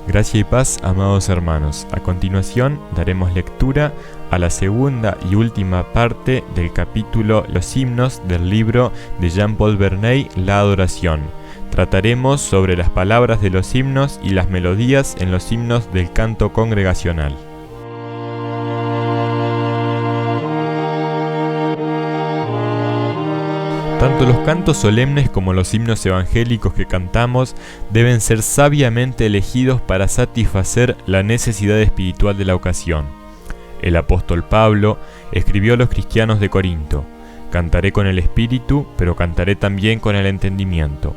Gracia y paz, amados hermanos. A continuación daremos lectura a la segunda y última parte del capítulo Los himnos del libro de Jean-Paul Verney, La adoración. Trataremos sobre las palabras de los himnos y las melodías en los himnos del canto congregacional. Tanto los cantos solemnes como los himnos evangélicos que cantamos deben ser sabiamente elegidos para satisfacer la necesidad espiritual de la ocasión. El apóstol Pablo escribió a los cristianos de Corinto: «Cantaré con el espíritu, pero cantaré también con el entendimiento».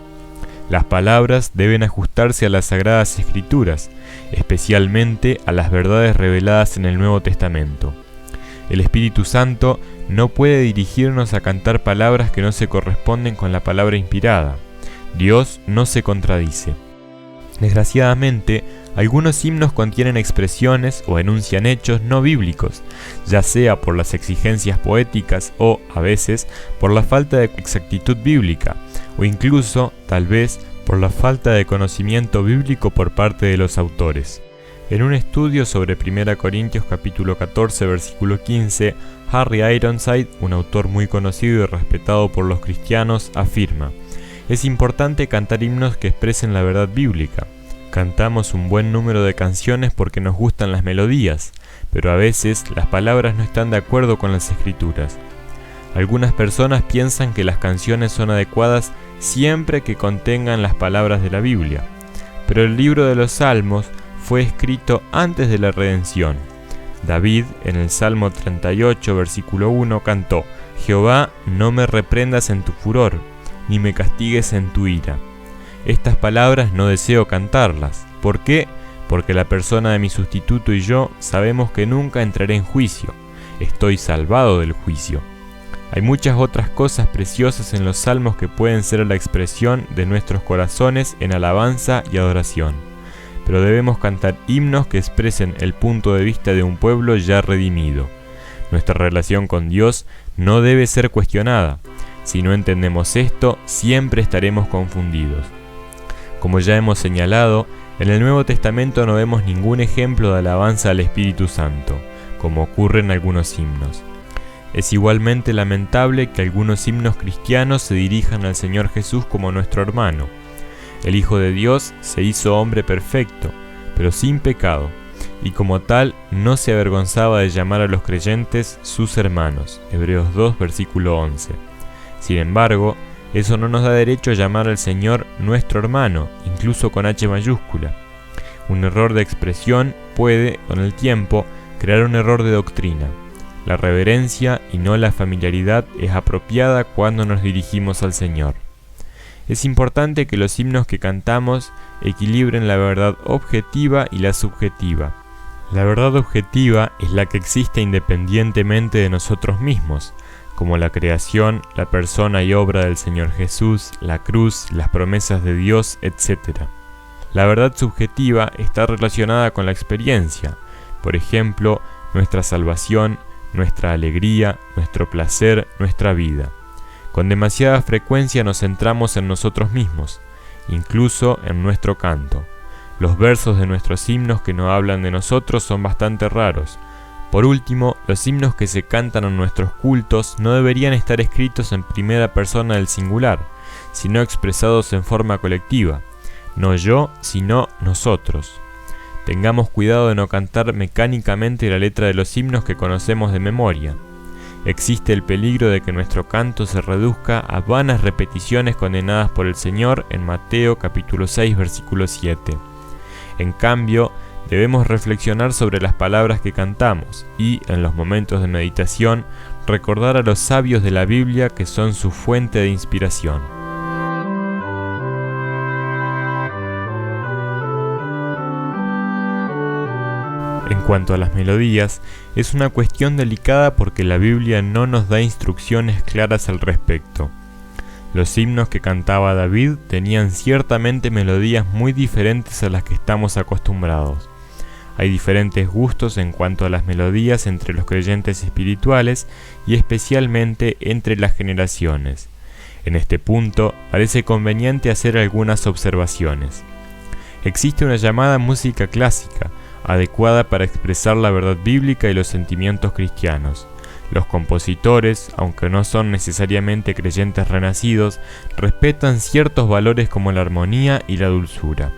Las palabras deben ajustarse a las Sagradas Escrituras, especialmente a las verdades reveladas en el Nuevo Testamento. El Espíritu Santo no puede dirigirnos a cantar palabras que no se corresponden con la palabra inspirada. Dios no se contradice. Desgraciadamente, algunos himnos contienen expresiones o enuncian hechos no bíblicos, ya sea por las exigencias poéticas o, a veces, por la falta de exactitud bíblica, o incluso, tal vez, por la falta de conocimiento bíblico por parte de los autores. En un estudio sobre 1 Corintios capítulo 14, versículo 15, Harry Ironside, un autor muy conocido y respetado por los cristianos, afirma: «Es importante cantar himnos que expresen la verdad bíblica. Cantamos un buen número de canciones porque nos gustan las melodías, pero a veces las palabras no están de acuerdo con las escrituras. Algunas personas piensan que las canciones son adecuadas siempre que contengan las palabras de la Biblia, pero el libro de los Salmos fue escrito antes de la redención. David, en el Salmo 38, versículo 1, cantó: «Jehová, no me reprendas en tu furor, ni me castigues en tu ira». Estas palabras no deseo cantarlas. ¿Por qué? Porque la persona de mi sustituto y yo sabemos que nunca entraré en juicio. Estoy salvado del juicio. Hay muchas otras cosas preciosas en los salmos que pueden ser la expresión de nuestros corazones en alabanza y adoración. Pero debemos cantar himnos que expresen el punto de vista de un pueblo ya redimido. Nuestra relación con Dios no debe ser cuestionada. Si no entendemos esto, siempre estaremos confundidos. Como ya hemos señalado, en el Nuevo Testamento no vemos ningún ejemplo de alabanza al Espíritu Santo, como ocurre en algunos himnos. Es igualmente lamentable que algunos himnos cristianos se dirijan al Señor Jesús como nuestro hermano. El Hijo de Dios se hizo hombre perfecto, pero sin pecado, y como tal no se avergonzaba de llamar a los creyentes sus hermanos. Hebreos 2, versículo 11. Sin embargo, eso no nos da derecho a llamar al Señor nuestro hermano, incluso con H mayúscula. Un error de expresión puede, con el tiempo, crear un error de doctrina. La reverencia y no la familiaridad es apropiada cuando nos dirigimos al Señor. Es importante que los himnos que cantamos equilibren la verdad objetiva y la subjetiva. La verdad objetiva es la que existe independientemente de nosotros mismos, como la creación, la persona y obra del Señor Jesús, la cruz, las promesas de Dios, etc. La verdad subjetiva está relacionada con la experiencia, por ejemplo, nuestra salvación, nuestra alegría, nuestro placer, nuestra vida. Con demasiada frecuencia nos centramos en nosotros mismos, incluso en nuestro canto. Los versos de nuestros himnos que no hablan de nosotros son bastante raros. Por último, los himnos que se cantan en nuestros cultos no deberían estar escritos en primera persona del singular, sino expresados en forma colectiva. No yo, sino nosotros. Tengamos cuidado de no cantar mecánicamente la letra de los himnos que conocemos de memoria. Existe el peligro de que nuestro canto se reduzca a vanas repeticiones condenadas por el Señor en Mateo capítulo 6, versículo 7. En cambio, debemos reflexionar sobre las palabras que cantamos y, en los momentos de meditación, recordar a los sabios de la Biblia que son su fuente de inspiración. En cuanto a las melodías, es una cuestión delicada porque la Biblia no nos da instrucciones claras al respecto. Los himnos que cantaba David tenían ciertamente melodías muy diferentes a las que estamos acostumbrados. Hay diferentes gustos en cuanto a las melodías entre los creyentes espirituales y especialmente entre las generaciones. En este punto parece conveniente hacer algunas observaciones. Existe una llamada música clásica, adecuada para expresar la verdad bíblica y los sentimientos cristianos. Los compositores, aunque no son necesariamente creyentes renacidos, respetan ciertos valores como la armonía y la dulzura.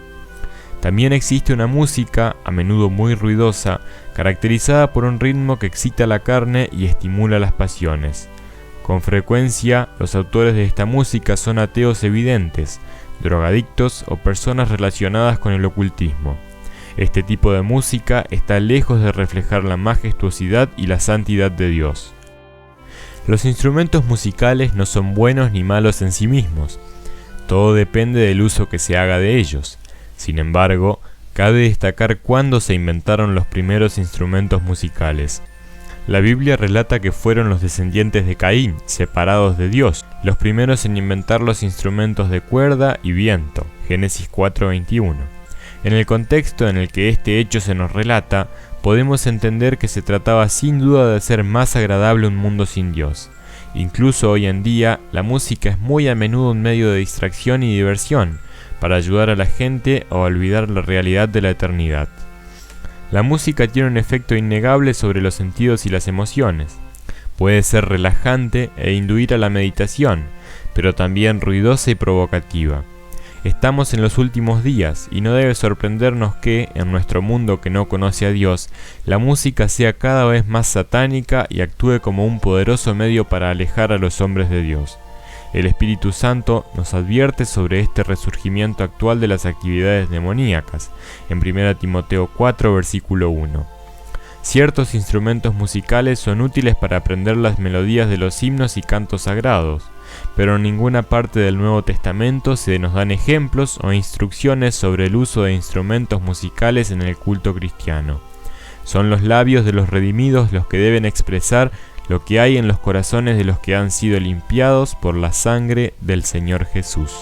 También existe una música, a menudo muy ruidosa, caracterizada por un ritmo que excita la carne y estimula las pasiones. Con frecuencia, los autores de esta música son ateos evidentes, drogadictos o personas relacionadas con el ocultismo. Este tipo de música está lejos de reflejar la majestuosidad y la santidad de Dios. Los instrumentos musicales no son buenos ni malos en sí mismos. Todo depende del uso que se haga de ellos. Sin embargo, cabe destacar cuándo se inventaron los primeros instrumentos musicales. La Biblia relata que fueron los descendientes de Caín, separados de Dios, los primeros en inventar los instrumentos de cuerda y viento. Génesis 4:21. En el contexto en el que este hecho se nos relata, podemos entender que se trataba sin duda de hacer más agradable un mundo sin Dios. Incluso hoy en día, la música es muy a menudo un medio de distracción y diversión, para ayudar a la gente a olvidar la realidad de la eternidad. La música tiene un efecto innegable sobre los sentidos y las emociones. Puede ser relajante e induir a la meditación, pero también ruidosa y provocativa. Estamos en los últimos días y no debe sorprendernos que, en nuestro mundo que no conoce a Dios, la música sea cada vez más satánica y actúe como un poderoso medio para alejar a los hombres de Dios. El Espíritu Santo nos advierte sobre este resurgimiento actual de las actividades demoníacas, en 1 Timoteo 4, versículo 1. Ciertos instrumentos musicales son útiles para aprender las melodías de los himnos y cantos sagrados, pero en ninguna parte del Nuevo Testamento se nos dan ejemplos o instrucciones sobre el uso de instrumentos musicales en el culto cristiano. Son los labios de los redimidos los que deben expresar lo que hay en los corazones de los que han sido limpiados por la sangre del Señor Jesús.